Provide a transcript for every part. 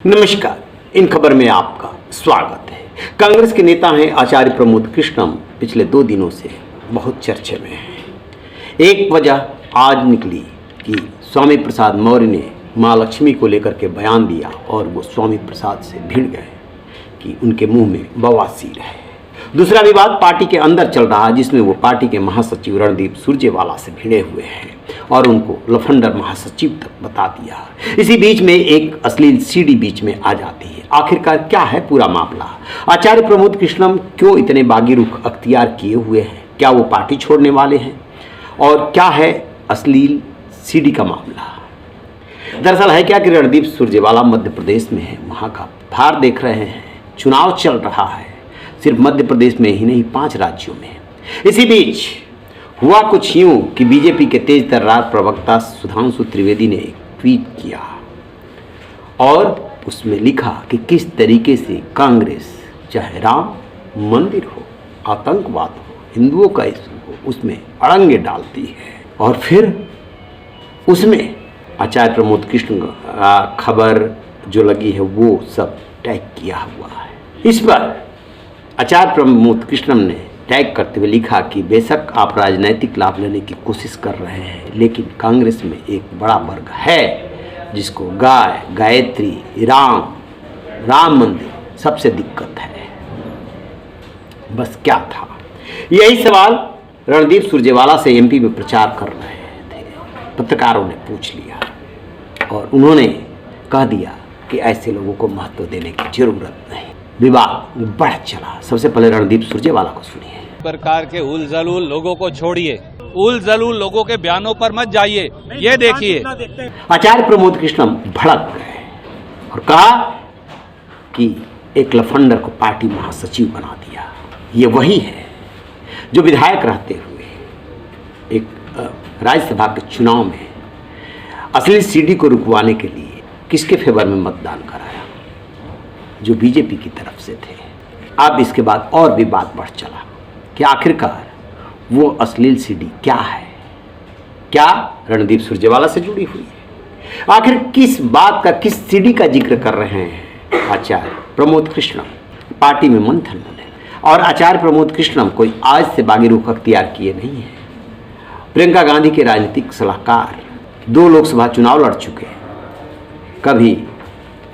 नमस्कार, इन खबर में आपका स्वागत है। कांग्रेस के नेता हैं आचार्य प्रमोद कृष्णम पिछले 2 दिनों से बहुत चर्चे में हैं। एक वजह आज निकली कि स्वामी प्रसाद मौर्य ने मां लक्ष्मी को लेकर के बयान दिया और वो स्वामी प्रसाद से भिड़ गए कि उनके मुंह में बवासीर है। दूसरा विवाद पार्टी के अंदर चल रहा है, जिसमें वो पार्टी के महासचिव रणदीप सुरजेवाला से भिड़े हुए हैं और उनको लफंडर महासचिव तक बता दिया। इसी बीच में एक अश्लील सीडी बीच में आ जाती है। आखिरकार क्या है पूरा मामला? आचार्य प्रमोद कृष्णम क्यों इतने बागी रुख अख्तियार किए हुए हैं? क्या वो पार्टी छोड़ने वाले हैं? और क्या है अश्लील सीडी का मामला? दरअसल है क्या कि रणदीप सुरजेवाला मध्य प्रदेश में है, वहाँ का भार देख रहे हैं। चुनाव चल रहा है, सिर्फ मध्य प्रदेश में ही नहीं 5 राज्यों में। इसी बीच हुआ कुछ यूं कि बीजेपी के तेज तर्रार प्रवक्ता सुधांशु त्रिवेदी ने एक ट्वीट किया और उसमें लिखा कि किस तरीके से कांग्रेस चाहे राम मंदिर हो, आतंकवाद हो, हिंदुओं का इशू हो, उसमें अड़ंगे डालती है। और फिर उसमें आचार्य प्रमोद कृष्ण खबर जो लगी है वो सब टैग किया हुआ है। इस पर आचार्य प्रमोद कृष्णम ने टैग करते हुए लिखा कि बेशक आप राजनीतिक लाभ लेने की कोशिश कर रहे हैं, लेकिन कांग्रेस में एक बड़ा वर्ग है जिसको गाय, गायत्री, राम मंदिर सबसे दिक्कत है। बस क्या था? यही सवाल रणदीप सुरजेवाला से एमपी में प्रचार कर रहे थे। पत्रकारों ने पूछ लिया और उन्होंने कह दिया कि ऐसे लोगों को महत्व देने की जरूरत नहीं। विवाद बढ़ चला। सबसे पहले रणदीप सुरजेवाला को सुनिए। प्रकार के उल जलूल लोगों को छोड़िए, उल जलूल लोगों के बयानों पर मत जाइए। ये देखिए, आचार्य प्रमोद कृष्णम भड़क गए और कहा कि एक लफंडर को पार्टी महासचिव बना दिया। ये वही है जो विधायक रहते हुए एक राज्यसभा के चुनाव में अश्लील सीडी को रुकवाने के लिए किसके फेवर में मतदान कराया? जो बीजेपी की तरफ से थे। अब इसके बाद और भी बात बढ़ चला कि आखिरकार वो अश्लील सीडी क्या है? क्या रणदीप सुरजेवाला से जुड़ी हुई है? आखिर किस बात का, किस सीडी का जिक्र कर रहे हैं आचार्य प्रमोद कृष्णम? पार्टी में मंथन होने और आचार्य प्रमोद कृष्णम कोई आज से बागी रुख अख्तियार किए नहीं है। प्रियंका गांधी के राजनीतिक सलाहकार, 2 लोकसभा चुनाव लड़ चुके। कभी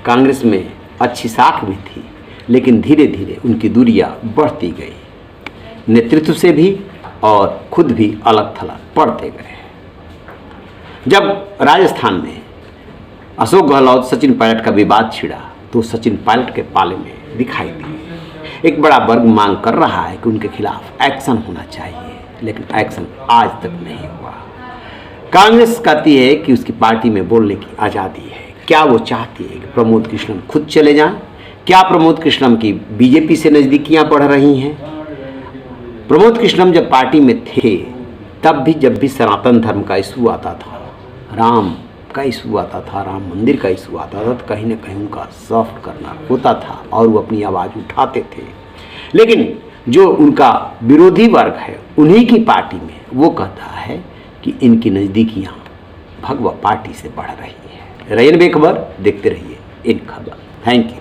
कांग्रेस में अच्छी साख भी थी, लेकिन धीरे धीरे उनकी दूरियां बढ़ती गई, नेतृत्व से भी और खुद भी अलग थलग पड़ते गए। जब राजस्थान में अशोक गहलोत सचिन पायलट का विवाद छिड़ा तो सचिन पायलट के पाले में दिखाई दी। एक बड़ा वर्ग मांग कर रहा है कि उनके खिलाफ एक्शन होना चाहिए, लेकिन एक्शन आज तक नहीं हुआ। कांग्रेस कहती है कि उसकी पार्टी में बोलने की आज़ादी है। क्या वो चाहती है कि प्रमोद कृष्णम खुद चले जाएं? क्या प्रमोद कृष्णम की बीजेपी से नज़दीकियां बढ़ रही हैं? प्रमोद कृष्णम जब पार्टी में थे तब भी जब भी सनातन धर्म का इशू आता था, राम का इशू आता था, राम मंदिर का इशू आता था, तो कहीं ना कहीं उनका सॉफ्ट करना होता था और वो अपनी आवाज़ उठाते थे। लेकिन जो उनका विरोधी वर्ग है उन्हीं की पार्टी में वो कहता है कि इनकी नज़दीकियाँ भगवा पार्टी से बढ़ रही है। रैन बेखबर देखते रहिए इन खबर। Thank you.